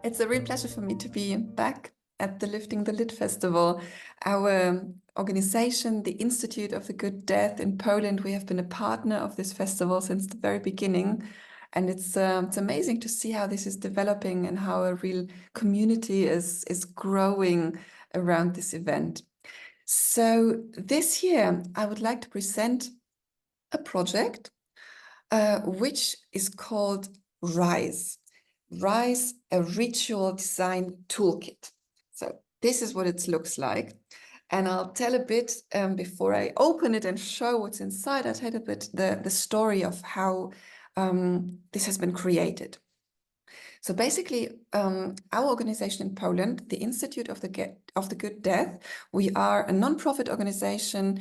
It's a real pleasure for me to be back at the Lifting the Lid Festival. Our organization, the Institute of the Good Death in Poland, we have been a partner of this festival since the very beginning. And it's amazing to see how this is developing and how a real community is growing around this event. So this year, I would like to present a project which is called RISE. RISE, a ritual design toolkit. So this is what it looks like. And I'll tell a bit before I open it and show what's inside. I'll tell a bit the story of how this has been created. So basically, our organization in Poland, the Institute of the Good Death, we are a non-profit organization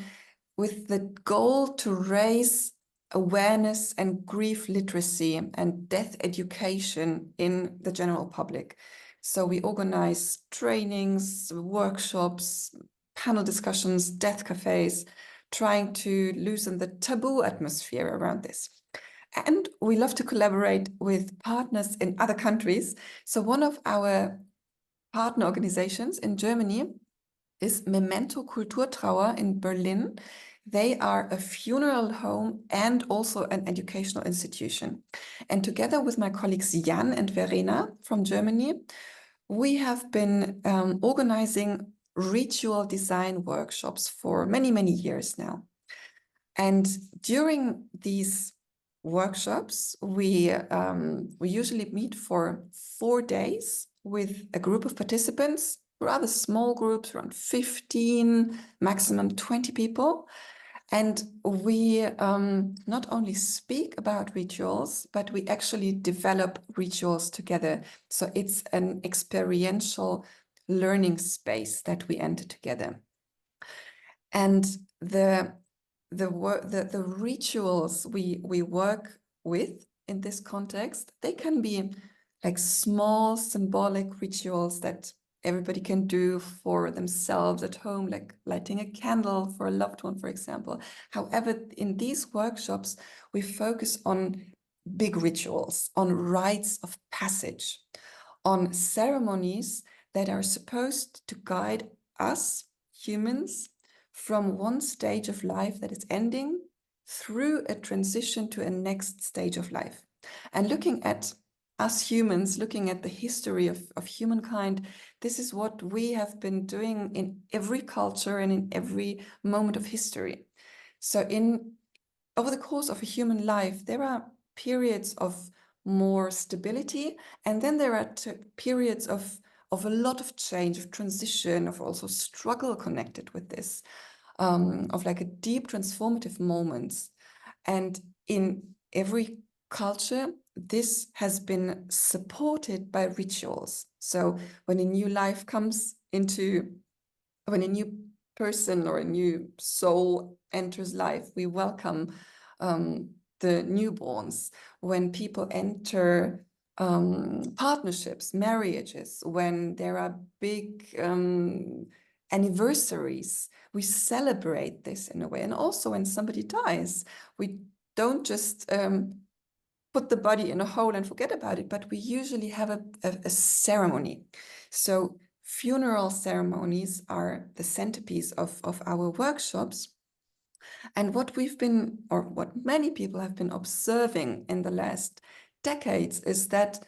with the goal to raise awareness and grief literacy and death education in the general public. So we organize trainings, workshops, panel discussions, death cafes, trying to loosen the taboo atmosphere around this. And we love to collaborate with partners in other countries. So one of our partner organizations in Germany is Memento Kulturtrauer in Berlin. They are a funeral home and also an educational institution. And together with my colleagues Jan and Verena from Germany, we have been organizing ritual design workshops for many, many years now. And during these workshops, we usually meet for 4 days with a group of participants, rather small groups, around 15, maximum 20 people. And we not only speak about rituals, but we actually develop rituals together. So it's an experiential learning space that we enter together. And the rituals we work with in this context, they can be like small symbolic rituals that everybody can do for themselves at home, like lighting a candle for a loved one, for example. However, in these workshops, we focus on big rituals, on rites of passage, on ceremonies that are supposed to guide us, humans, from one stage of life that is ending through a transition to a next stage of life. And looking at us humans, looking at the history of humankind, this is what we have been doing in every culture and in every moment of history. So over the course of a human life, there are periods of more stability, and then there are periods of a lot of change, of transition, of also struggle connected with this, of like a deep transformative moments. And in every culture, this has been supported by rituals. So when a new life comes into, when a new person or a new soul enters life, we welcome the newborns. When people enter partnerships, marriages, when there are big anniversaries, we celebrate this in a way. And also when somebody dies, we don't just put the body in a hole and forget about it, but we usually have a ceremony. So funeral ceremonies are the centerpiece of our workshops. And what we've been, or what many people have been observing in the last decades, is that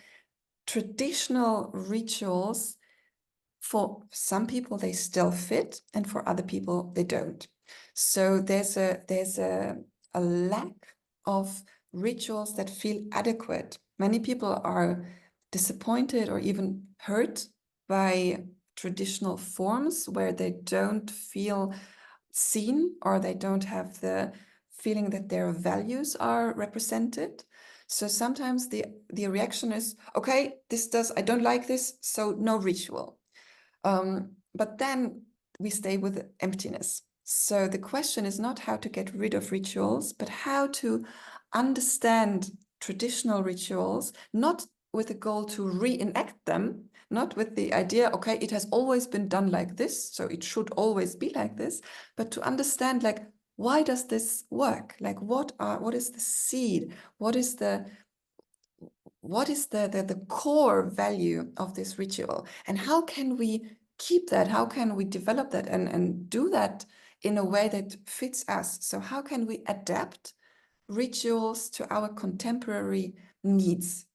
traditional rituals, for some people they still fit, and for other people they don't. So there's a lack of rituals that feel adequate. Many people are disappointed or even hurt by traditional forms where they don't feel seen, or they don't have the feeling that their values are represented. So sometimes the reaction is, okay, I don't like this, so no ritual. But then we stay with emptiness. So the question is not how to get rid of rituals, but how to understand traditional rituals, not with the goal to reenact them, not with the idea, okay, it has always been done like this, so it should always be like this, but to understand, like, why does this work? Like, what is the seed? what is the core value of this ritual, and how can we keep that, how can we develop that and do that in a way that fits us? So how can we adapt rituals to our contemporary needs?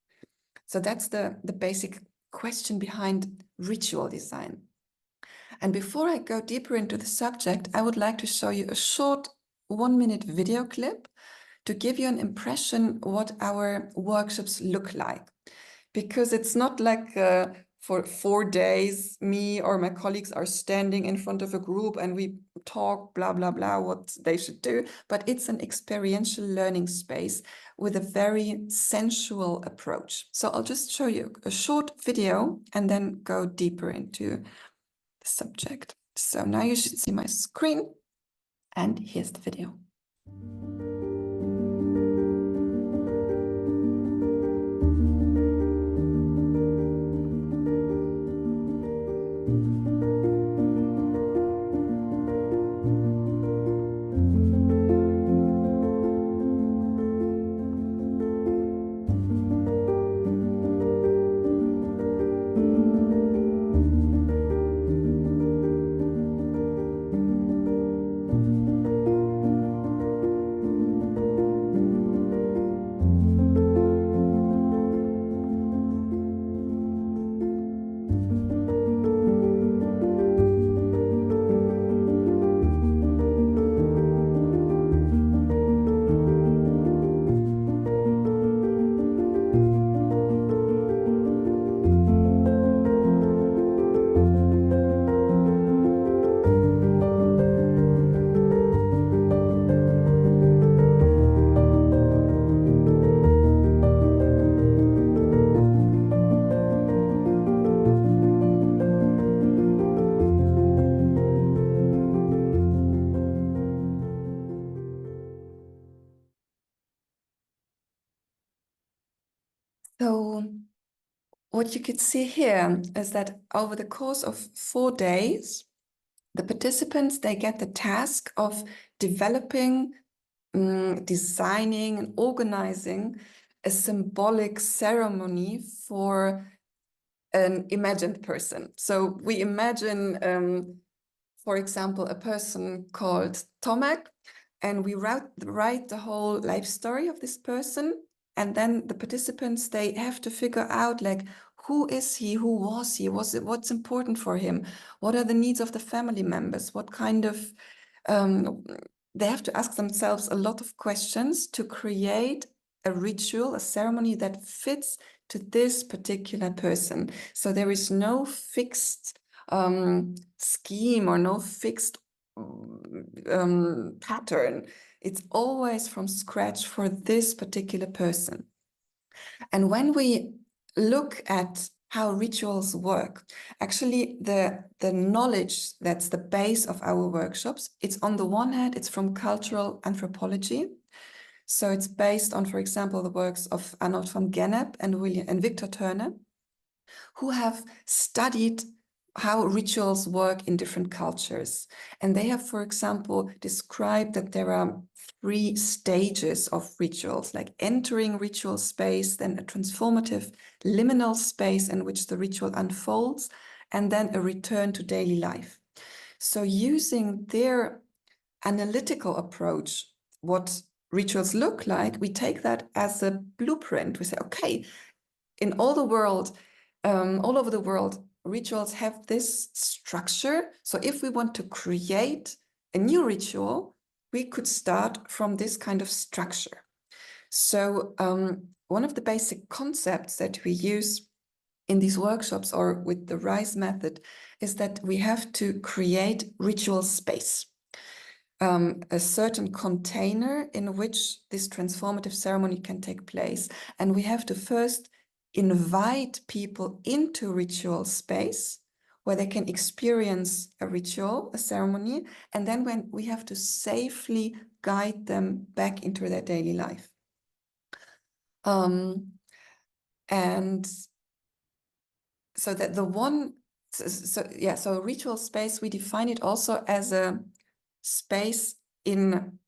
So that's the basic question behind ritual design. And before I go deeper into the subject, I would like to show you a short 1-minute video clip to give you an impression what our workshops look like. Because it's not like for 4 days, me or my colleagues are standing in front of a group and we talk blah, blah, blah, what they should do, but it's an experiential learning space with a very sensual approach. So I'll just show you a short video and then go deeper into the subject. So now you should see my screen, and here's the video. So what you could see here is that over the course of 4 days, the participants, they get the task of developing, designing and organizing a symbolic ceremony for an imagined person. So we imagine, for example, a person called Tomek, and we write the whole life story of this person. And then the participants, they have to figure out, like, who is he? Who was he? What's important for him? What are the needs of the family members? What kind of, they have to ask themselves a lot of questions to create a ritual, a ceremony that fits to this particular person. So there is no fixed scheme or no fixed pattern. It's always from scratch for this particular person. And when we look at how rituals work, actually the knowledge that's the base of our workshops, it's on the one hand, it's from cultural anthropology. So it's based on, for example, the works of Arnold van Gennep and Victor Turner, who have studied how rituals work in different cultures. And they have, for example, described that there are 3 stages of rituals, like entering ritual space, then a transformative liminal space in which the ritual unfolds, and then a return to daily life. So using their analytical approach, what rituals look like, we take that as a blueprint. We say, okay, in all the world, all over the world, rituals have this structure. So if we want to create a new ritual, we could start from this kind of structure. So one of the basic concepts that we use in these workshops or with the RISE method is that we have to create ritual space. A certain container in which this transformative ceremony can take place. And we have to first invite people into ritual space where they can experience a ritual, a ceremony, and then when we have to safely guide them back into their daily life. And so that so ritual space, we define it also as a space in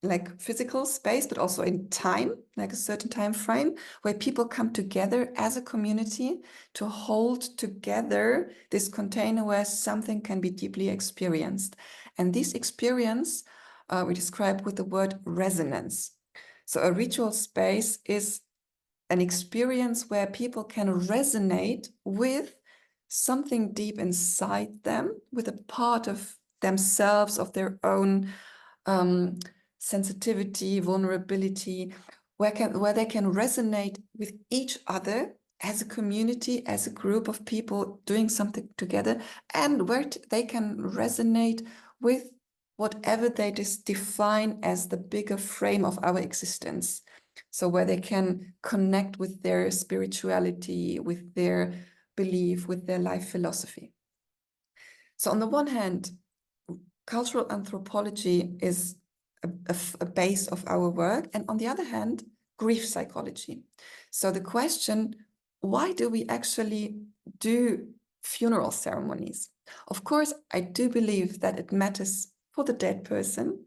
like physical space, but also in time, like a certain time frame where people come together as a community to hold together this container where something can be deeply experienced. And this experience we describe with the word resonance. So a ritual space is an experience where people can resonate with something deep inside them, with a part of themselves, of their own sensitivity, vulnerability, where they can resonate with each other as a community, as a group of people doing something together, and where they can resonate with whatever they just define as the bigger frame of our existence. So where they can connect with their spirituality, with their belief, with their life philosophy. So on the one hand, cultural anthropology is a base of our work, and on the other hand, grief psychology. So the question, why do we actually do funeral ceremonies? Of course, I do believe that it matters for the dead person,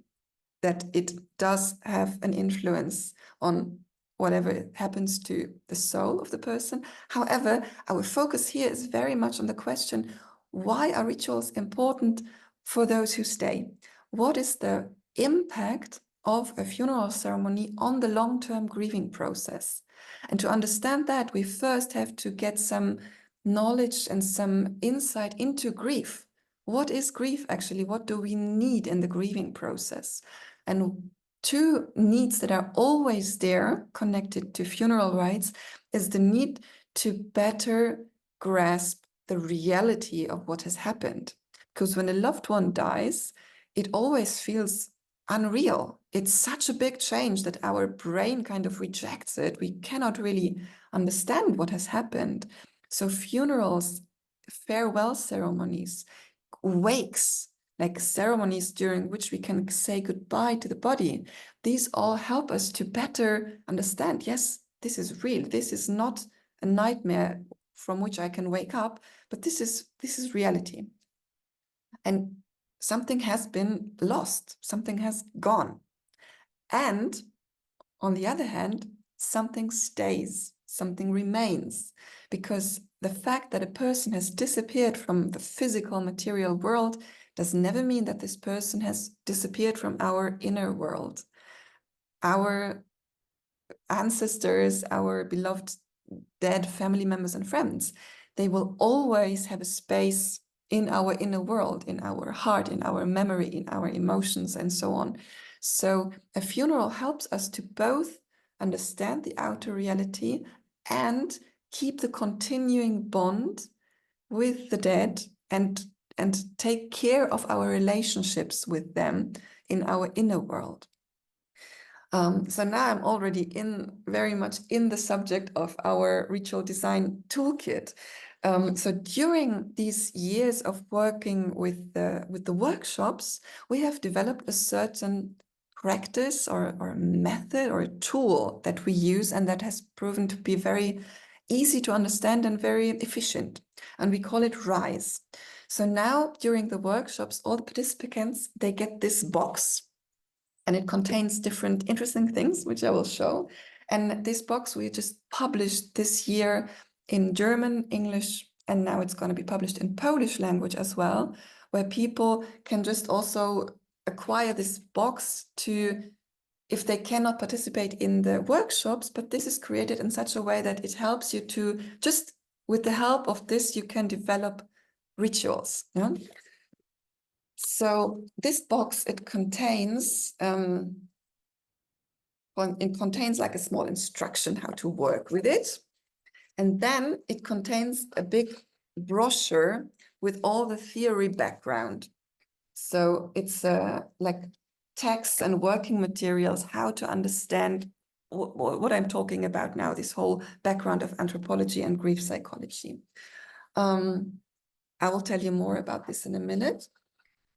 that it does have an influence on whatever happens to the soul of the person. However, our focus here is very much on the question, why are rituals important for those who stay? What is the impact of a funeral ceremony on the long-term grieving process? And to understand that, we first have to get some knowledge and some insight into grief. What is grief actually? What do we need in the grieving process? And two needs that are always there connected to funeral rites is the need to better grasp the reality of what has happened. Because when a loved one dies, it always feels unreal. It's such a big change that our brain kind of rejects it. We cannot really understand what has happened. So funerals, farewell ceremonies, wakes, like ceremonies during which we can say goodbye to the body, these all help us to better understand, yes, this is real. This is not a nightmare from which I can wake up, but this is reality. And something has been lost, something has gone. And on the other hand, something stays, something remains, because the fact that a person has disappeared from the physical material world does never mean that this person has disappeared from our inner world. Our ancestors, our beloved dead family members and friends, they will always have a space in our inner world, in our heart, in our memory, in our emotions, and so on. So a funeral helps us to both understand the outer reality and keep the continuing bond with the dead and take care of our relationships with them in our inner world. So now I'm already very much in the subject of our ritual design toolkit. So during these years of working with the workshops, we have developed a certain practice or method or a tool that we use, and that has proven to be very easy to understand and very efficient. And we call it RISE. So now during the workshops, all the participants, they get this box. And it contains different interesting things, which I will show. And this box we just published this year in German, English, and now it's going to be published in Polish language as well, where people can just also acquire this box to, if they cannot participate in the workshops, but this is created in such a way that it helps you to just, with the help of this, you can develop rituals. Yeah? So this box, it contains like a small instruction how to work with it. And then it contains a big brochure with all the theory background. So it's like texts and working materials, how to understand what I'm talking about now, this whole background of anthropology and grief psychology. I will tell you more about this in a minute.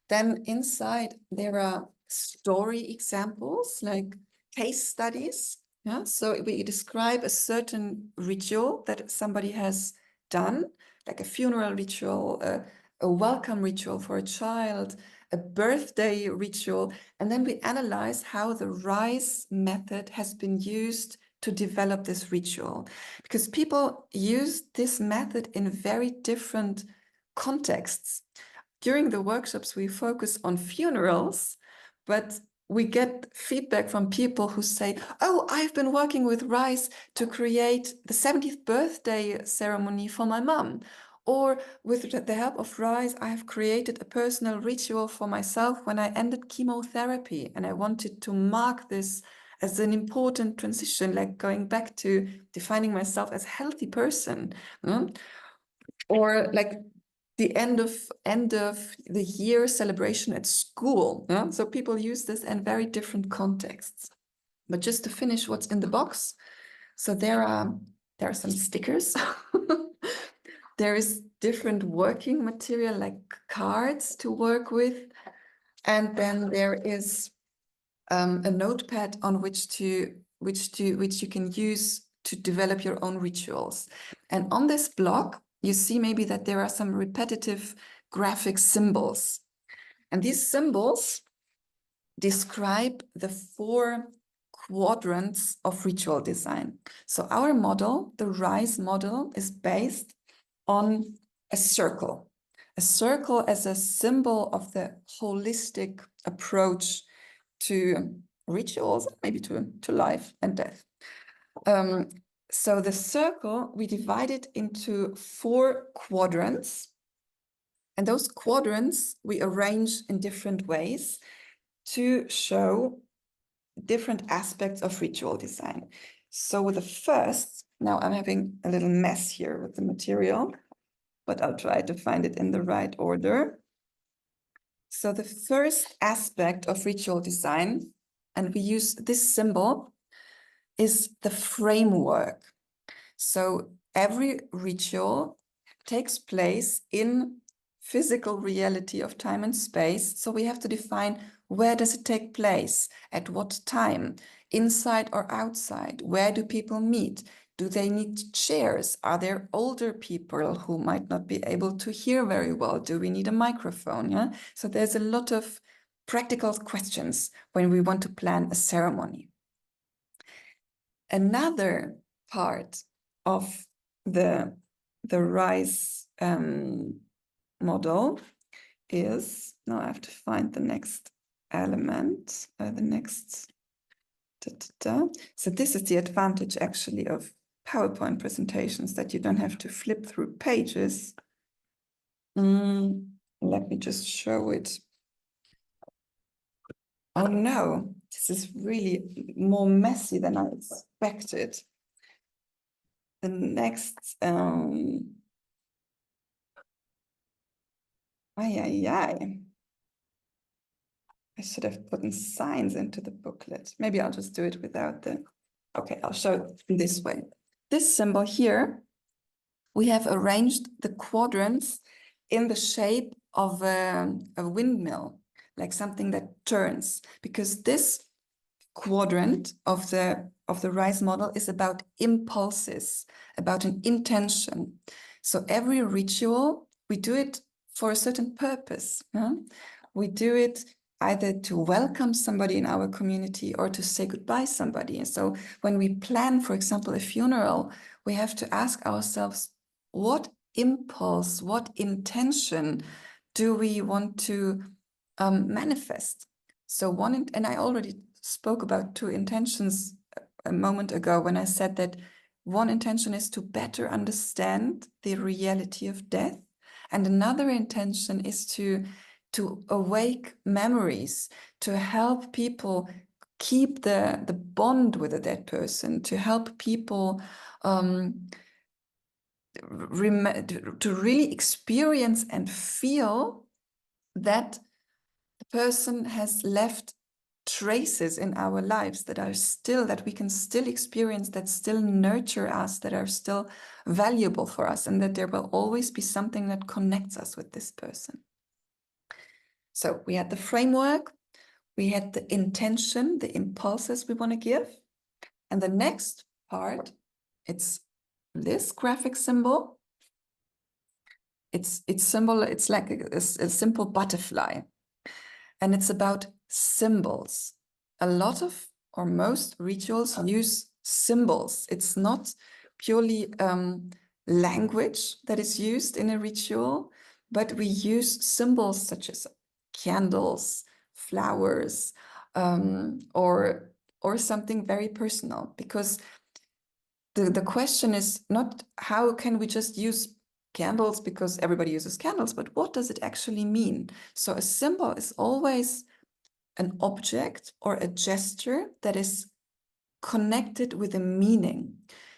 Then inside there are story examples, like case studies. Yeah, so we describe a certain ritual that somebody has done, like a funeral ritual, a welcome ritual for a child, a birthday ritual, and then we analyze how the RISE method has been used to develop this ritual, because people use this method in very different contexts. During the workshops, we focus on funerals, but we get feedback from people who say, oh, I've been working with RISE to create the 70th birthday ceremony for my mom. Or with the help of RISE, I have created a personal ritual for myself when I ended chemotherapy, and I wanted to mark this as an important transition, like going back to defining myself as a healthy person. Or like the end of the year celebration at school. So people use this in very different contexts. But just to finish what's in the box, so there are some stickers. There is different working material like cards to work with, and then there is a notepad on which you can use to develop your own rituals. And on this block, you see maybe that there are some repetitive graphic symbols. And these symbols describe the 4 quadrants of ritual design. So our model, the RISE model, is based on a circle as a symbol of the holistic approach to rituals, maybe to life and death. So the circle, we divide it into 4 quadrants, and those quadrants we arrange in different ways to show different aspects of ritual design. So the first, now I'm having a little mess here with the material, but I'll try to find it in the right order. So the first aspect of ritual design, and we use this symbol, is the framework. So every ritual takes place in physical reality of time and space. So we have to define, where does it take place? At what time? Inside or outside? Where do people meet? Do they need chairs? Are there older people who might not be able to hear very well? Do we need a microphone? Yeah. So there's a lot of practical questions when we want to plan a ceremony. Another part of the RISE model is, now I have to find the next element, So this is the advantage actually of PowerPoint presentations, that you don't have to flip through pages. Let me just show it. Oh no, this is really more messy than I expected. The next, I should have put in signs into the booklet. Maybe I'll just do it without the, okay, I'll show it this way. This symbol here, we have arranged the quadrants in the shape of a windmill, like something that turns, because this quadrant of the RISE model is about impulses, about an intention. So every ritual, we do it for a certain purpose. We do it either to welcome somebody in our community or to say goodbye to somebody. And so when we plan, for example, a funeral, we have to ask ourselves, what impulse, what intention do we want to manifest? So and I already spoke about 2 intentions a moment ago when I said that one intention is to better understand the reality of death, and another intention is to awake memories, to help people keep the bond with a dead person, to help people to really experience and feel that the person has left traces in our lives that we can still experience, that still nurture us, that are still valuable for us, and that there will always be something that connects us with this person. So we had the framework, we had the intention, the impulses we want to give. And the next part, it's this graphic symbol. It's like a simple butterfly. and it's about symbols. A lot of, or most rituals use symbols. It's not purely language that is used in a ritual, but we use symbols such as candles, flowers, or something very personal, because the question is not how can we just use candles because everybody uses candles, but what does it actually mean? So a symbol is always an object or a gesture that is connected with a meaning.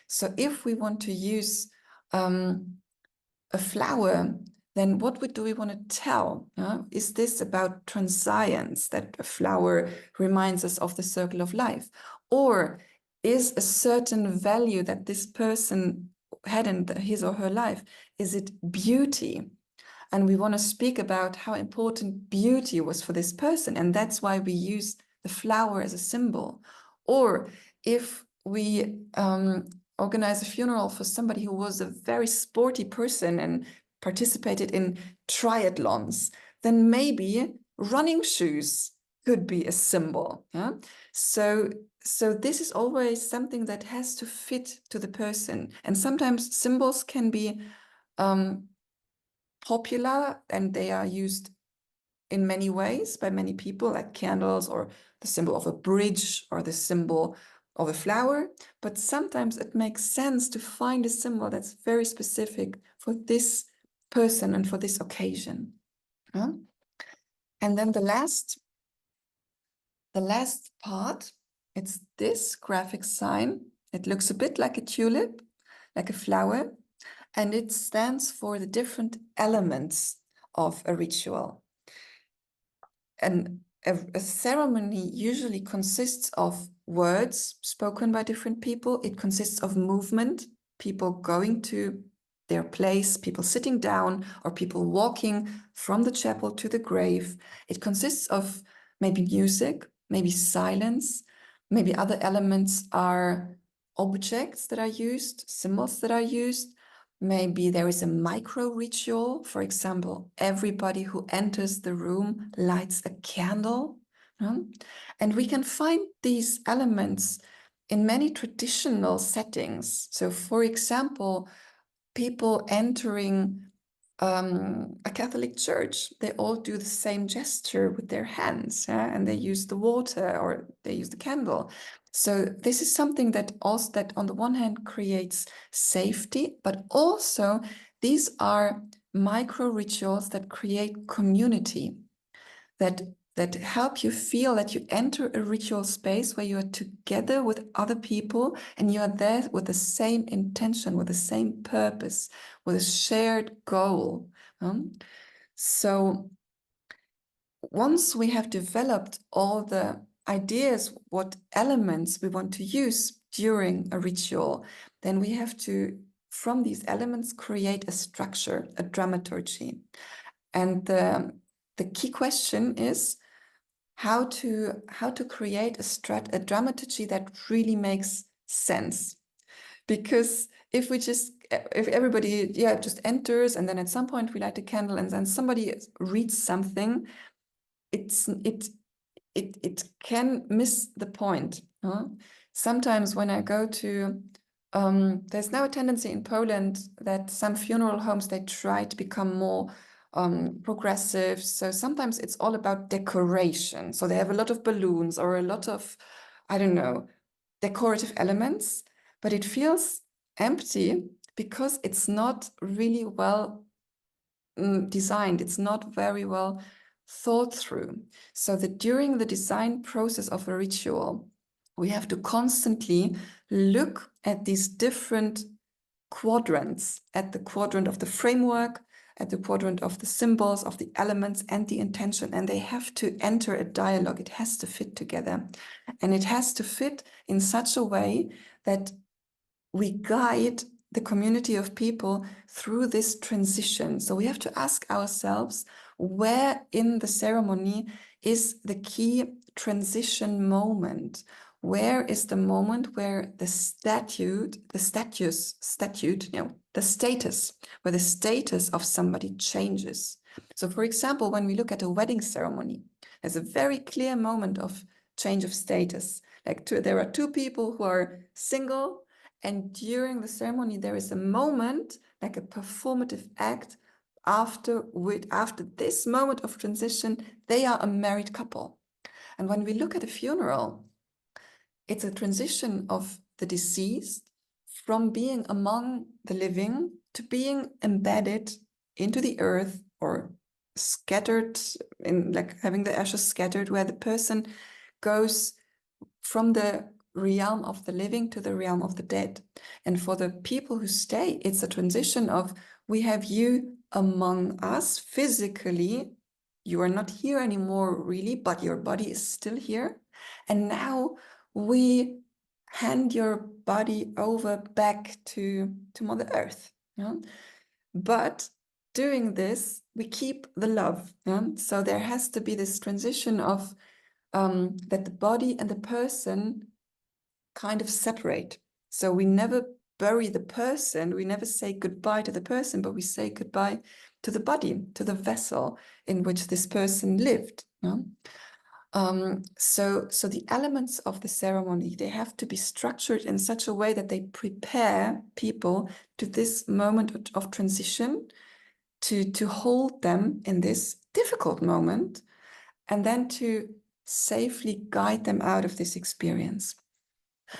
So if we want to use a flower, then what do we want to tell? Is this about transience, that a flower reminds us of the circle of life? Or is a certain value that this person had in his or her life, is it beauty? And we want to speak about how important beauty was for this person. And that's why we use the flower as a symbol. Or if we organize a funeral for somebody who was a very sporty person and participated in triathlons, then maybe running shoes could be a symbol. Yeah? So this is always something that has to fit to the person. And sometimes symbols can be popular and they are used in many ways by many people, like candles or the symbol of a bridge or the symbol of a flower. But sometimes it makes sense to find a symbol that's very specific for this person and for this occasion. And then the last part, it's this graphic sign. It looks a bit like a tulip, like a flower, and it stands for the different elements of a ritual. And a ceremony usually consists of words spoken by different people. It consists of movement, people going to their place, people sitting down, or people walking from the chapel to the grave. It consists of maybe music, maybe silence, maybe other elements are objects that are used, symbols that are used. Maybe there is a micro ritual. For example, everybody who enters the room lights a candle. And we can find these elements in many traditional settings. So for example, people entering a Catholic church, they all do the same gesture with their hands, and they use the water or they use the candle. So this is something that also, that on the one hand creates safety, but also these are micro rituals that create community, that help you feel that you enter a ritual space where you are together with other people and you are there with the same intention, with the same purpose, with a shared goal. So once we have developed all the ideas, what elements we want to use during a ritual, then we have to, from these elements, create a structure, a dramaturgy. And the key question is how to create a dramaturgy that really makes sense. Because if everybody just enters and then at some point we light a candle and then somebody reads something, it can miss the point. Sometimes when I go to there's now a tendency in Poland that some funeral homes, they try to become more progressive. So sometimes it's all about decoration. So they have a lot of balloons or a lot of, I don't know, decorative elements, but it feels empty because it's not really well designed. It's not very well thought through. So that during the design process of a ritual, we have to constantly look at these different quadrants, at the quadrant of the framework, at the quadrant of the symbols, of the elements and the intention, and they have to enter a dialogue. It has to fit together, and it has to fit in such a way that we guide the community of people through this transition. So we have to ask ourselves, where in the ceremony is the key transition moment? Where is the moment where the status, where the status of somebody changes? So for example, when we look at a wedding ceremony, There's a very clear moment of change of status. Like there are two people who are single, and during the ceremony, there is a moment, like a performative act, after this moment of transition, they are a married couple. And when we look at a funeral, it's a transition of the deceased from being among the living to being embedded into the earth or scattered, in like having the ashes scattered, where the person goes from the realm of the living to the realm of the dead. And for the people who stay, it's a transition of, we have you among us physically. You are not here anymore, really, but your body is still here. And now we hand your body over back to Mother Earth. Yeah? But doing this, we keep the love. Yeah? So there has to be this transition of that the body and the person kind of separate. So we never bury the person, we never say goodbye to the person, but we say goodbye to the body, to the vessel in which this person lived. Yeah? So the elements of the ceremony, they have to be structured in such a way that they prepare people to this moment of transition, to hold them in this difficult moment, and then to safely guide them out of this experience.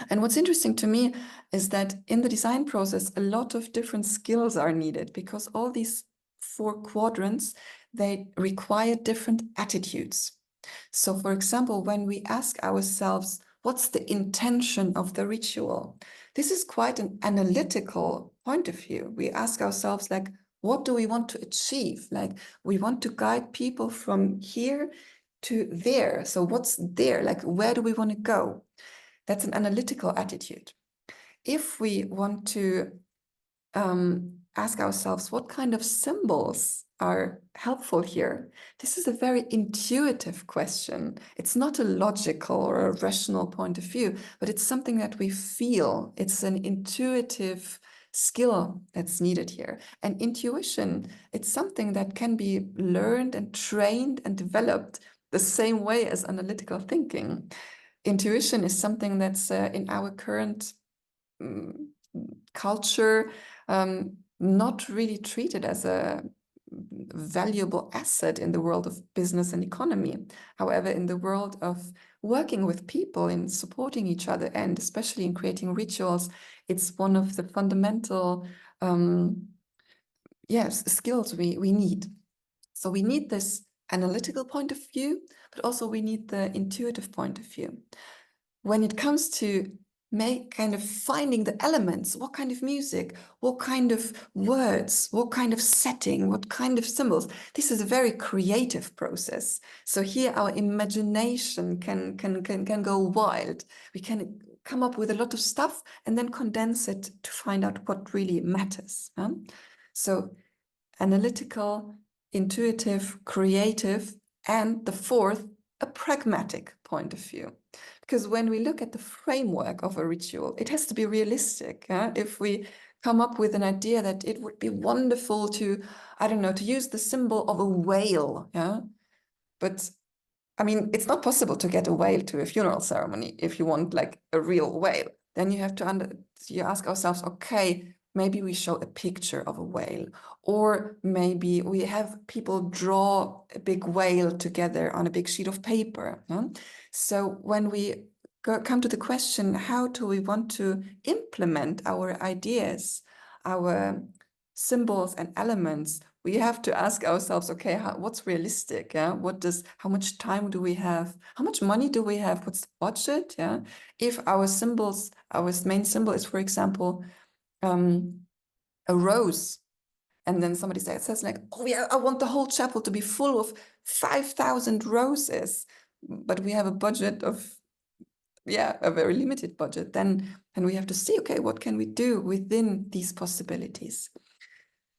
And what's interesting to me is that in the design process, a lot of different skills are needed, because all these 4 quadrants, they require different attitudes. So for example, when we ask ourselves, what's the intention of the ritual? This is quite an analytical point of view. We ask ourselves, like, what do we want to achieve? Like, we want to guide people from here to there. So what's there? Like, where do we want to go? That's an analytical attitude. If we want to ask ourselves, what kind of symbols are helpful here? This is a very intuitive question. It's not a logical or a rational point of view, but it's something that we feel. It's an intuitive skill that's needed here. And intuition, it's something that can be learned and trained and developed the same way as analytical thinking. Intuition is something that's in our current culture not really treated as a valuable asset in the world of business and economy. However, in the world of working with people, in supporting each other, and especially in creating rituals, it's one of the fundamental skills we need. So we need this analytical point of view, but also we need the intuitive point of view. When it comes to finding the elements, what kind of music, what kind of words, what kind of setting, what kind of symbols, this is a very creative process. So here our imagination can go wild. We can come up with a lot of stuff and then condense it to find out what really matters. So analytical, intuitive, creative, and the 4th, a pragmatic point of view. Because when we look at the framework of a ritual, it has to be realistic. If we come up with an idea that it would be wonderful to, I don't know, to use the symbol of a whale, but I mean, it's not possible to get a whale to a funeral ceremony if you want like a real whale. Then you have to you ask ourselves, okay, maybe we show a picture of a whale, or maybe we have people draw a big whale together on a big sheet of paper. So when we come to the question, how do we want to implement our ideas, our symbols and elements, we have to ask ourselves, okay, what's realistic? How much time do we have? How much money do we have? What's the budget? If our main symbol is, for example, a rose, and then somebody says like, oh yeah, I want the whole chapel to be full of 5,000 roses, but we have a budget of a very limited budget, then we have to see, okay, what can we do within these possibilities?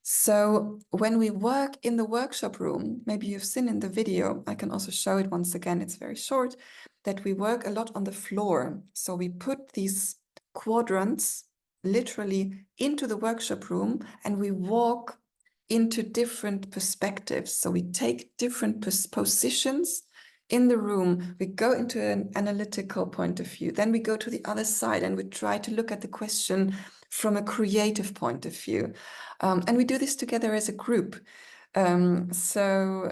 So when we work in the workshop room, maybe you've seen in the video, I can also show it once again, it's very short, that we work a lot on the floor. So we put these quadrants literally into the workshop room and we walk into different perspectives. So we take different positions in the room, we go into an analytical point of view. Then we go to the other side and we try to look at the question from a creative point of view. And we do this together as a group. So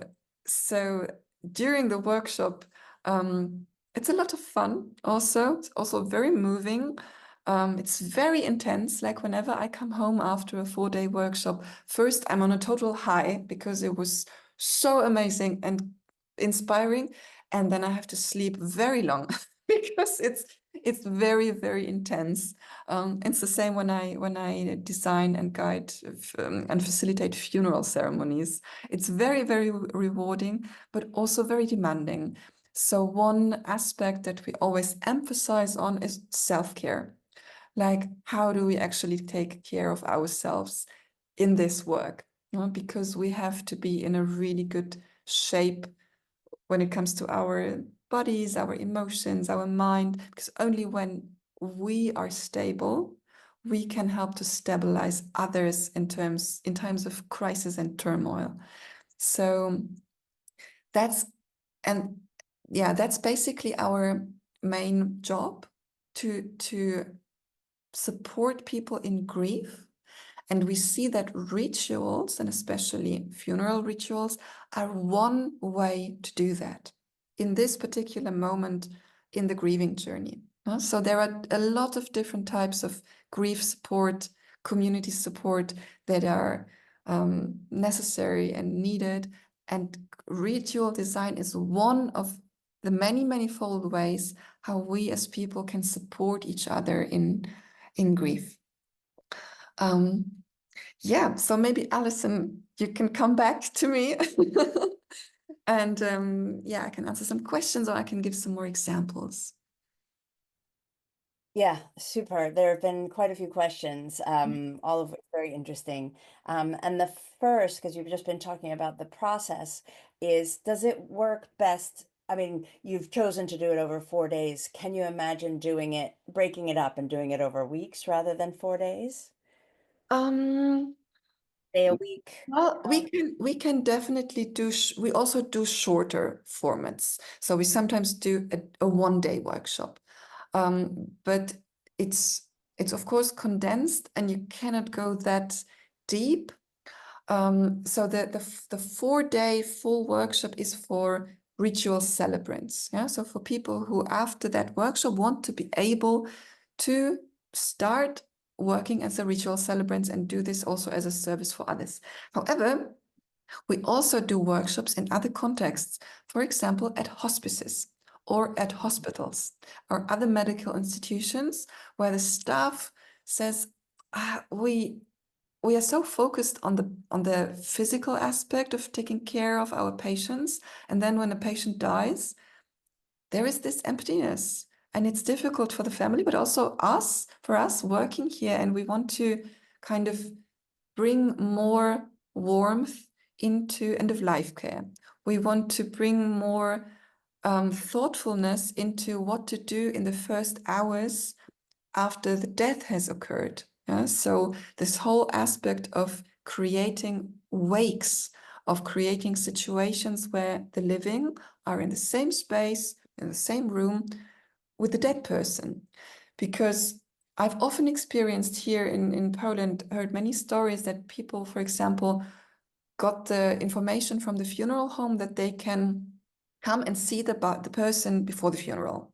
during the workshop, it's a lot of fun also. It's also very moving. It's very intense. Like whenever I come home after a 4-day workshop, first I'm on a total high because it was so amazing and inspiring. And then I have to sleep very long because it's very, very intense. It's the same when I design and guide and facilitate funeral ceremonies. It's very, very rewarding, but also very demanding. So one aspect that we always emphasize on is self-care. Like, how do we actually take care of ourselves in this work? Because we have to be in a really good shape when it comes to our bodies, our emotions, our mind, because only when we are stable, we can help to stabilize others in times of crisis and turmoil. So that's and yeah, that's basically our main job, to support people in grief. And we see that rituals, and especially funeral rituals, are one way to do that in this particular moment in the grieving journey. So there are a lot of different types of grief support, community support that are necessary and needed. And ritual design is one of the many, manifold ways how we as people can support each other in grief. Yeah, so maybe Alison, you can come back to me and yeah, I can answer some questions or I can give some more examples. Yeah, super. There have been quite a few questions, all of which very interesting. And the first, because you've just been talking about the process, is does it work best? I mean, you've chosen to do it over 4 days. Can you imagine doing it, breaking it up and doing it over weeks rather than 4 days? Um, Day a week? well, we can definitely do, we also do shorter formats. So we sometimes do a 1-day workshop. But it's of course condensed and you cannot go that deep. So the 4-day full workshop is for ritual celebrants. Yeah, so for people who after that workshop want to be able to start working as a ritual celebrant and do this also as a service for others. However, we also do workshops in other contexts, for example, at hospices or at hospitals or other medical institutions where the staff says, we are so focused on the physical aspect of taking care of our patients, and then when a patient dies, there is this emptiness, and it's difficult for the family, but also for us working here, and we want to kind of bring more warmth into end of life care. We want to bring more thoughtfulness into what to do in the first hours after the death has occurred. Yeah? So this whole aspect of creating wakes, of creating situations where the living are in the same space, in the same room with the dead person. Because I've often experienced here in Poland, heard many stories that people, for example, got the information from the funeral home that they can come and see the person before the funeral.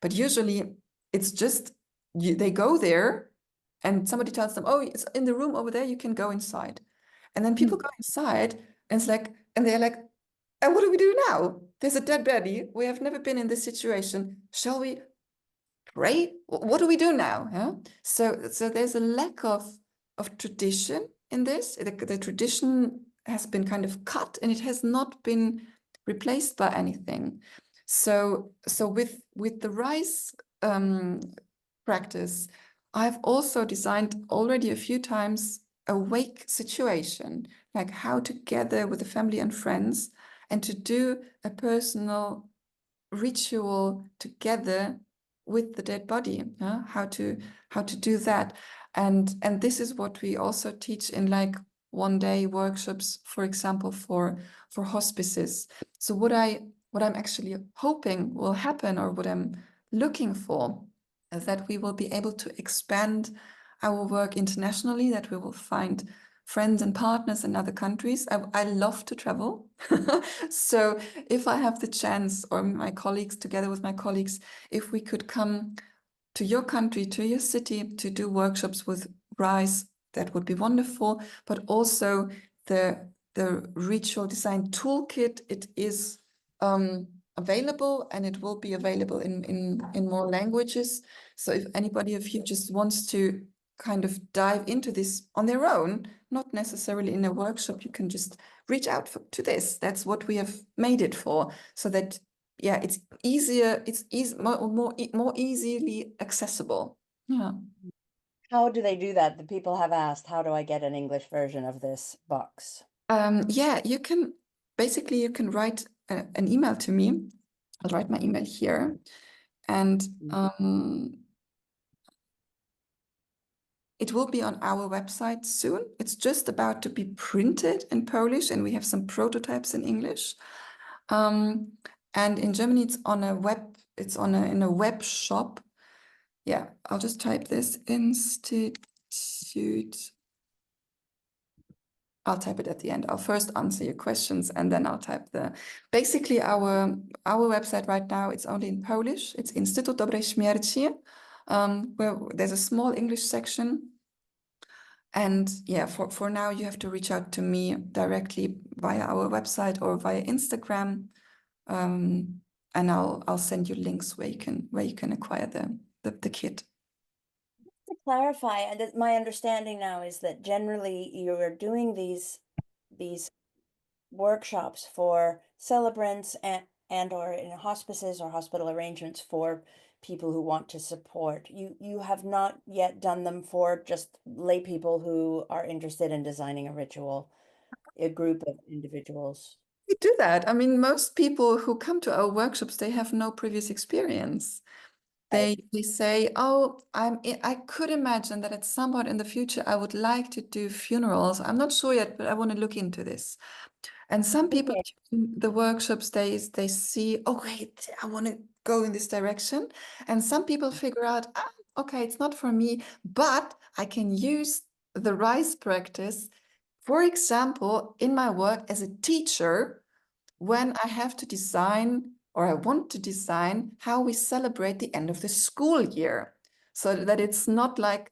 But usually it's just, they go there and somebody tells them, oh, it's in the room over there, you can go inside. And then people go inside and it's like, and they're like, and what do we do now? There's a dead body. We have never been in this situation. Shall we pray? What do we do now? Yeah? So there's a lack of tradition in this. The tradition has been kind of cut and it has not been replaced by anything. So with the RISE practice, I've also designed already a few times a wake situation, like how to gather with the family and friends and to do a personal ritual together with the dead body. How to do that, and this is what we also teach in like 1-day workshops, for example, for hospices. So what I what I'm actually hoping will happen, or what I'm looking for, is that we will be able to expand our work internationally, that we will find friends and partners in other countries. I love to travel. So if I have the chance, or my colleagues, together with my colleagues, if we could come to your country, to your city, to do workshops with RISE, that would be wonderful. But also the ritual design toolkit, it is available, and it will be available in more languages. So if anybody of you just wants to kind of dive into this on their own, not necessarily in a workshop, you can just reach out to this. That's what we have made it for, so that, yeah, it's easier, it's more easily accessible. Yeah. How do they do that? The people have asked, how do I get an English version of this box? Yeah, you can write an email to me. I'll write my email here, and it will be on our website soon. It's just about to be printed in Polish, and we have some prototypes in English. And in Germany, it's on a web. It's in a web shop. Yeah, I'll just type this institute. I'll type it at the end. I'll first answer your questions, and then I'll type basically our website right now, it's only in Polish. It's Instytut Dobrej Śmierci, where there's a small English section. And yeah, for now, you have to reach out to me directly via our website or via Instagram. And I'll send you links where you can acquire the kit. To clarify, and my understanding now is that generally you're doing these workshops for celebrants and or in hospices or hospital arrangements for people who want to support. You have not yet done them for just lay people who are interested in designing a ritual, a group of individuals. We do that. I mean, most people who come to our workshops, they have no previous experience. They say, oh, I could imagine that at some point in the future, I would like to do funerals. I'm not sure yet, but I want to look into this. And some people in the workshops, they see, oh, wait, I want to go in this direction. And some people figure out, okay, it's not for me, but I can use the RISE practice, for example, in my work as a teacher, when I have to design, or I want to design, how we celebrate the end of the school year, so that it's not like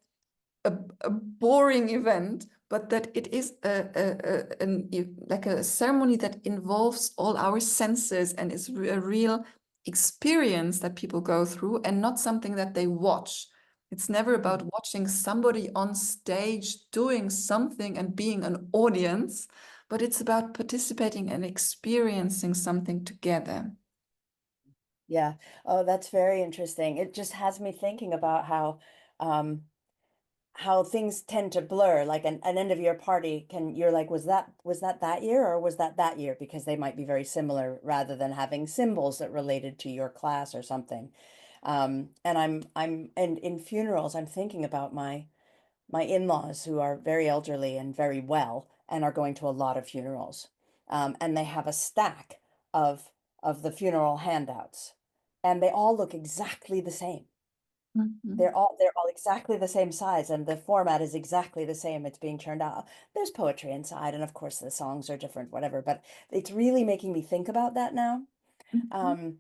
a boring event, but that it is like a ceremony that involves all our senses and is a real experience that people go through, and not something that they watch. It's never about watching somebody on stage doing something and being an audience, but it's about participating and experiencing something together. Yeah. Oh, that's very interesting. It just has me thinking about um, how things tend to blur. Like an end of year party you're like, was that year or was that year? Because they might be very similar rather than having symbols that related to your class or something. And in funerals, I'm thinking about my in-laws who are very elderly and very well and are going to a lot of funerals. And they have a stack of the funeral handouts, and they all look exactly the same. Mhm. They're all exactly the same size, and the format is exactly the same. It's being churned out. There's poetry inside, and of course the songs are different, whatever. But it's really making me think about that now. Mhm.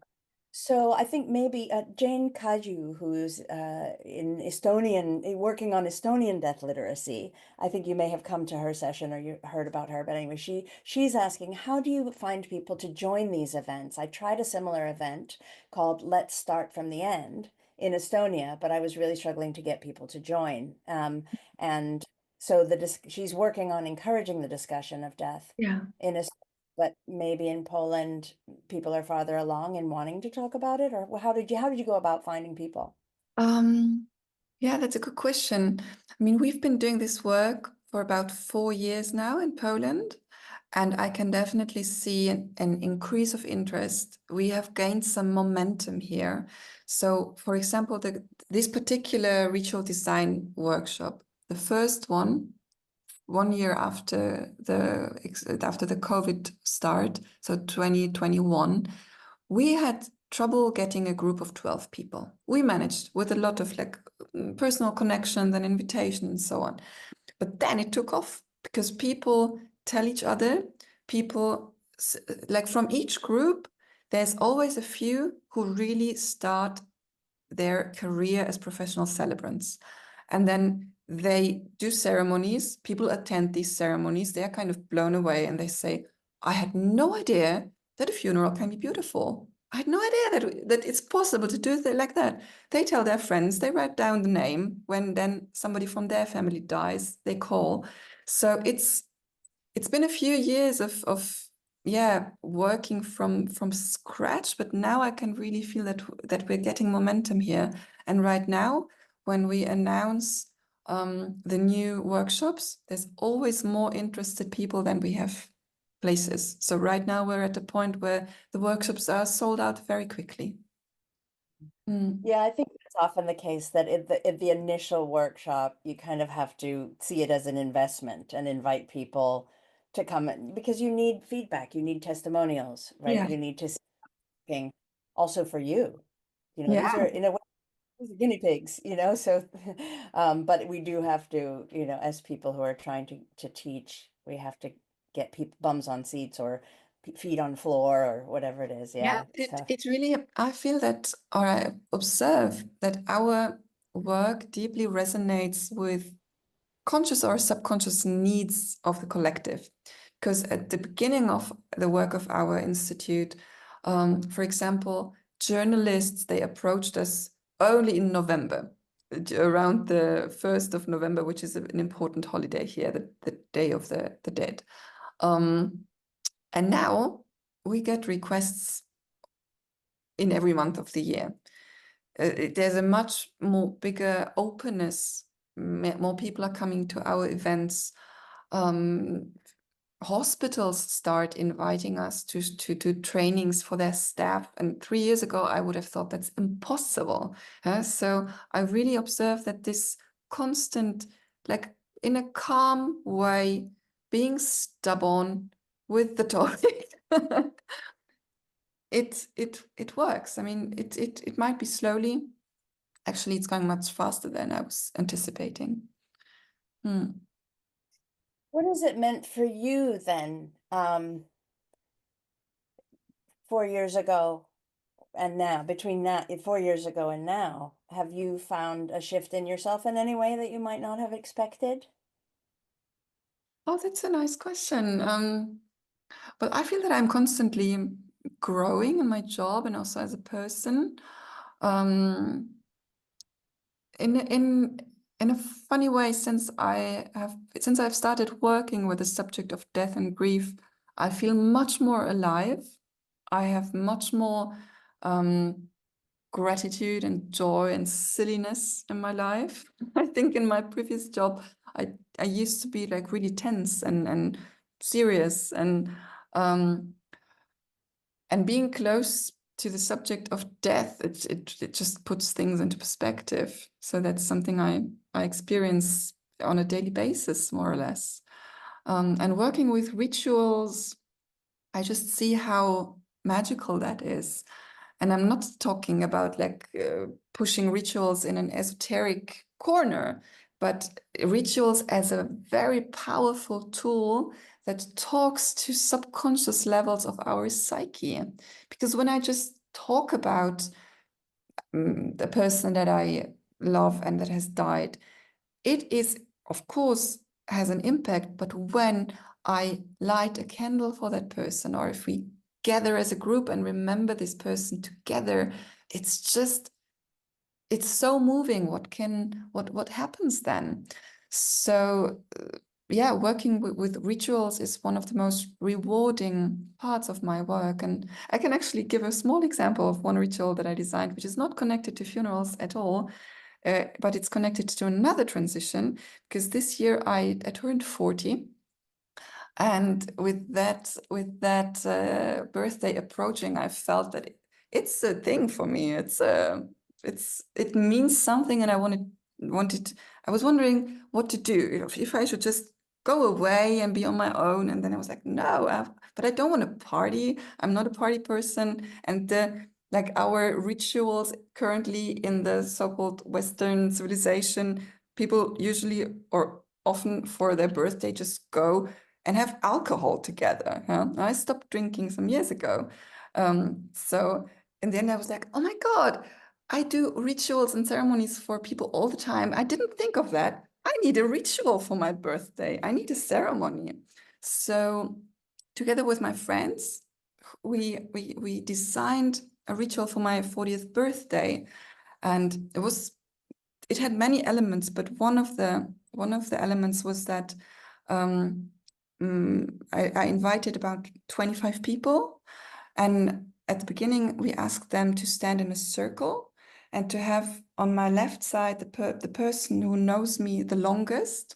So I think maybe Jane Kaju, who's in Estonian, working on Estonian death literacy. I think you may have come to her session or you heard about her. But anyway, she's asking, how do you find people to join these events? I tried a similar event called Let's Start from the End in Estonia, but I was really struggling to get people to join. And so she's working on encouraging the discussion of death Yeah. in Estonia. But maybe in Poland, people are farther along in wanting to talk about it, or how did you go about finding people? Yeah, that's a good question. I mean, we've been doing this work for about 4 years now in Poland, and I can definitely see an increase of interest. We have gained some momentum here. So, for example, this particular ritual design workshop, the first one year after the COVID start, so 2021, we had trouble getting a group of 12 people. We managed with a lot of like personal connections and invitation and so on. But then it took off because people tell each other, people like from each group, there's always a few who really start their career as professional celebrants. And then they do ceremonies, people attend these ceremonies, they're kind of blown away and they say, I had no idea that a funeral can be beautiful. I had no idea that it's possible to do it like that. They tell their friends, they write down the name. When then somebody from their family dies, they call. So it's been a few years of working from scratch, but now I can really feel that we're getting momentum here. And right now, when we announce the new workshops, there's always more interested people than we have places. So right now we're at a point where the workshops are sold out very quickly. Yeah, I think it's often the case that at the initial workshop, you kind of have to see it as an investment and invite people to come in because you need feedback, you need testimonials, right? Yeah. You need to see something also for you. You know, these Yeah. are in a way these are guinea pigs, you know, so but we do have to, you know, as people who are trying to teach, we have to get people bums on seats or feet on floor or whatever it is. Yeah, Yeah. So it really, I feel that, or I observe that our work deeply resonates with conscious or subconscious needs of the collective. Because at the beginning of the work of our institute, for example, journalists, they approached us only in November, around the 1st of November, which is an important holiday here, the Day of the Dead. And now we get requests in every month of the year. There's a much more bigger openness. More people are coming to our events. Hospitals start inviting us to trainings for their staff. And 3 years ago, I would have thought that's impossible. So I really observe that this constant, like in a calm way, being stubborn with the topic. It works. I mean, it might be slowly. Actually, it's going much faster than I was anticipating. what has it meant for you then, 4 years ago and now, between that 4 years ago and now, have you found a shift in yourself in any way that you might not have expected? Oh, that's a nice question. But I feel that I'm constantly growing in my job and also as a person. Um, in a funny way, since I've started working with the subject of death and grief, I feel much more alive. I have much more gratitude and joy and silliness in my life. I think in my previous job, I used to be like really tense and serious um, and being close to the subject of death, it just puts things into perspective. So that's something I experience on a daily basis, more or less. And working with rituals, I just see how magical that is. And I'm not talking about like pushing rituals in an esoteric corner, but rituals as a very powerful tool that talks to subconscious levels of our psyche. Because when I just talk about the person that I love and that has died, it is, of course, has an impact. But when I light a candle for that person, or if we gather as a group and remember this person together, it's so moving. What happens then? So yeah, working with rituals is one of the most rewarding parts of my work. And I can actually give a small example of one ritual that I designed, which is not connected to funerals at all, but it's connected to another transition, because this year I turned 40. And with that birthday approaching, I felt that it's a thing for me. It means something, and I was wondering what to do, if I should just go away and be on my own. And then I was like, no, but I don't want to party. I'm not a party person. And like our rituals currently in the so-called Western civilization, people usually or often for their birthday just go and have alcohol together. Huh? I stopped drinking some years ago. So in the end, I was like, oh my God, I do rituals and ceremonies for people all the time. I didn't think of that. I need a ritual for my birthday. I need a ceremony. So together with my friends, we designed a ritual for my 40th birthday. And it had many elements, but one of the elements was that I invited about 25 people. And at the beginning, we asked them to stand in a circle and to have on my left side the person who knows me the longest.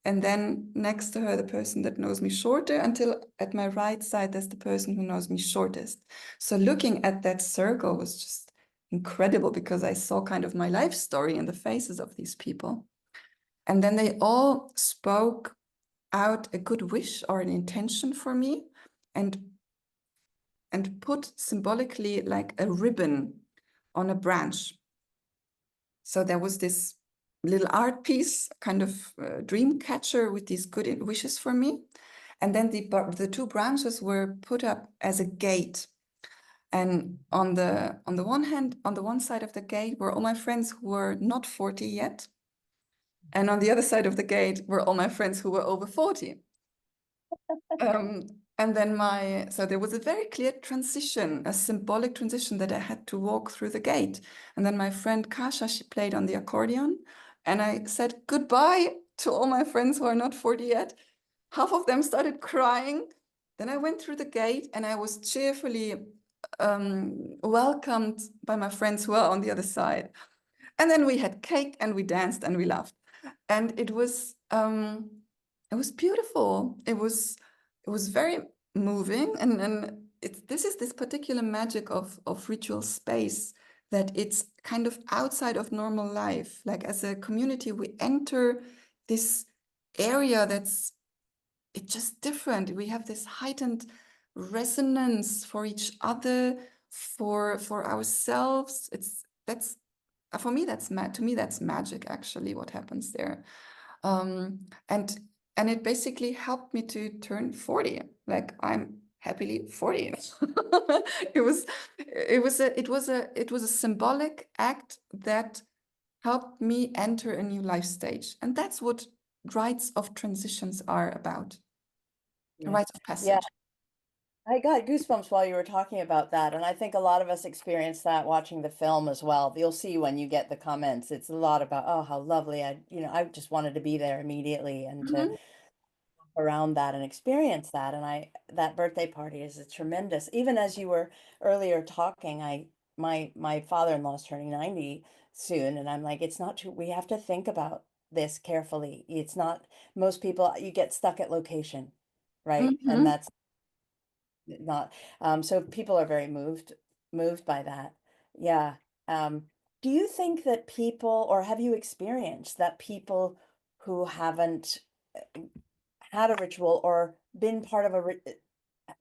And then next to her, the person that knows me shorter, until at my right side, there's the person who knows me shortest. So looking at that circle was just incredible because I saw kind of my life story in the faces of these people. And then they all spoke out a good wish or an intention for me and put symbolically like a ribbon on a branch. So there was this little art piece, kind of dream catcher with these good wishes for me. And then the two branches were put up as a gate. And on the one hand, on the one side of the gate were all my friends who were not 40 yet. And on the other side of the gate were all my friends who were over 40. And then so there was a very clear transition, a symbolic transition that I had to walk through the gate. And then my friend Kasha, she played on the accordion. And I said goodbye to all my friends who are not 40 yet. Half of them started crying. Then I went through the gate and I was cheerfully welcomed by my friends who are on the other side. And then we had cake and we danced and we laughed. And it was beautiful. It was very moving, and this is this particular magic of ritual space, that it's kind of outside of normal life. Like as a community, we enter this area it's just different. We have this heightened resonance for each other, for ourselves. That's for me, to me that's magic, actually, what happens there. And it basically helped me to turn 40. Like I'm happily 40. It was a symbolic act that helped me enter a new life stage. And that's what rites of transitions are about. Yeah. Rites of Yeah. passage. I got goosebumps while you were talking about that. And I think a lot of us experience that watching the film as well. You'll see when you get the comments, it's a lot about, oh, how lovely. I just wanted to be there immediately and to Mhm. around that and experience that. And that birthday party is a tremendous, even as you were earlier talking, my father-in-law is turning 90 soon. And I'm like, it's not true. We have to think about this carefully. It's not, most people, you get stuck at location, right? And Mhm. that's not, so people are very moved by that. Yeah. Um, do you think that people, or have you experienced that people who haven't had a ritual or been part of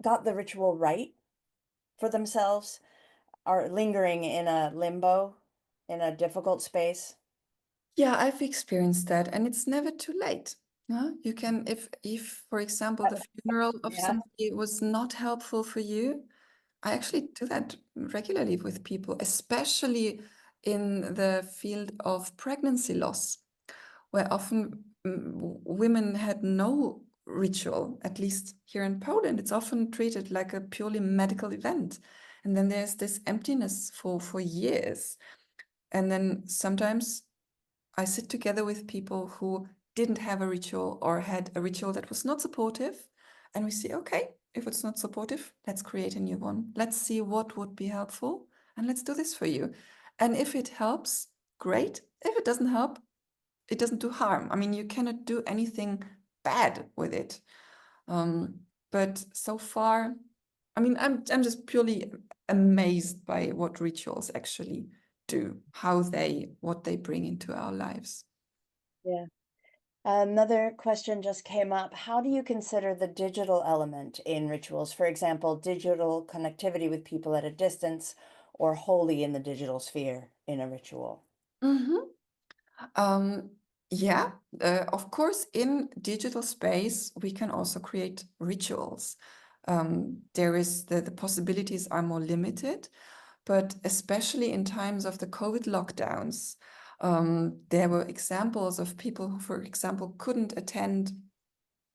got the ritual right for themselves are lingering in a limbo, in a difficult space? Yeah, I've experienced that, and it's never too late. Yeah, you can, if for example the funeral of Yeah. somebody was not helpful for you. I actually do that regularly with people, especially in the field of pregnancy loss, where often women had no ritual. At least here in Poland, it's often treated like a purely medical event. And then there's this emptiness for years. And then sometimes I sit together with people who didn't have a ritual or had a ritual that was not supportive. And we say, okay, if it's not supportive, let's create a new one. Let's see what would be helpful and let's do this for you. And if it helps, great. If it doesn't help, it doesn't do harm. I mean, you cannot do anything bad with it. Um, but so far, I mean, I'm just purely amazed by what rituals actually do, what they bring into our lives. Yeah. Another question just came up. How do you consider the digital element in rituals? For example, digital connectivity with people at a distance or wholly in the digital sphere in a ritual? Mhm. Um, yeah, of course, in digital space, we can also create rituals. There is the possibilities are more limited, but especially in times of the COVID lockdowns, there were examples of people who, for example, couldn't attend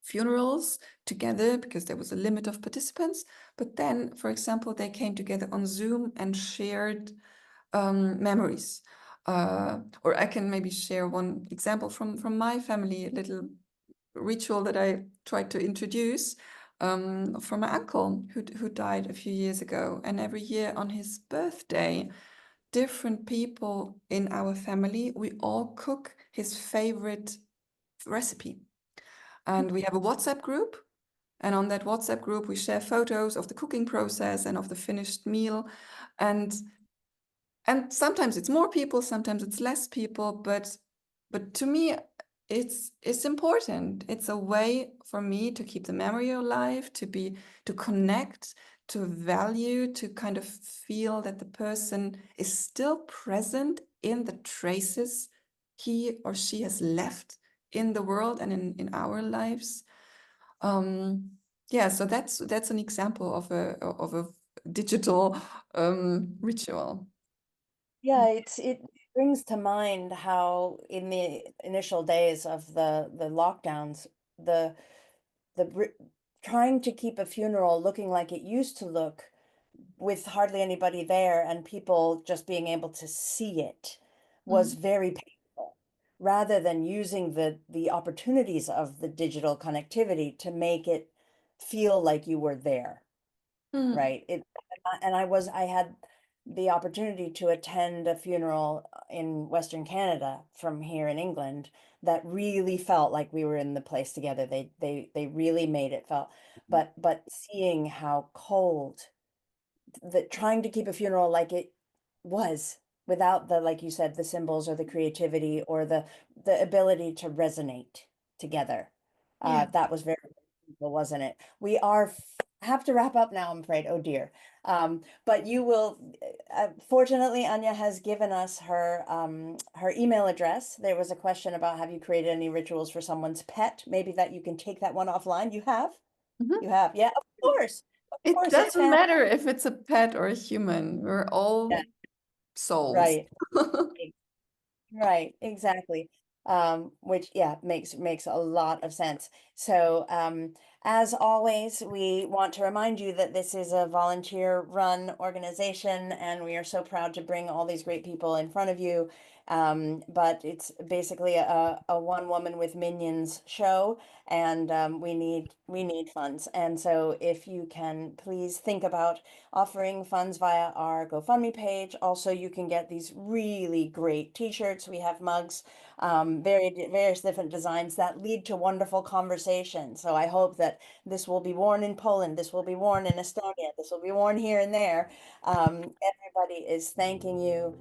funerals together because there was a limit of participants. But then, for example, they came together on Zoom and shared memories. Or I can maybe share one example from my family, a little ritual that I tried to introduce for my uncle who died a few years ago. And every year on his birthday, different people in our family, we all cook his favorite recipe. And we have a WhatsApp group. And on that WhatsApp group, we share photos of the cooking process and of the finished meal. And sometimes it's more people, sometimes it's less people, but to me it's important. It's a way for me to keep the memory alive, to connect, to value, to kind of feel that the person is still present in the traces he or she has left in the world and in our lives. Yeah, so that's an example of a digital ritual. Yeah, it brings to mind how in the initial days of the lockdowns, the trying to keep a funeral looking like it used to look with hardly anybody there and people just being able to see it was Mm. very painful, rather than using the opportunities of the digital connectivity to make it feel like you were there. Mm. Right. And I had the opportunity to attend a funeral in Western Canada from here in England that really felt like we were in the place together. They really made it felt, but seeing how cold, that trying to keep a funeral like it was without the, like you said, the symbols or the creativity or the ability to resonate together. Yeah. That was very painful, wasn't it? We are have to wrap up now, I'm afraid. Oh dear. But you will, fortunately, Anja has given us her email address. There was a question about have you created any rituals for someone's pet? Maybe that you can take that one offline. You have? Mhm. You have. Yeah, of course. Of It course, it's doesn't fantastic. matter if it's a pet or a human. We're Yeah, all souls. right. Right, exactly. Which yeah, makes a lot of sense. So, as always, we want to remind you that this is a volunteer-run organization, and we are so proud to bring all these great people in front of you. But it's basically a one woman with minions show, and we need funds. And so, if you can please think about offering funds via our GoFundMe page. Also, you can get these really great t-shirts. We have mugs, various different designs that lead to wonderful conversation. So I hope that this will be worn in Poland, this will be worn in Estonia, this will be worn here and there. Everybody is thanking you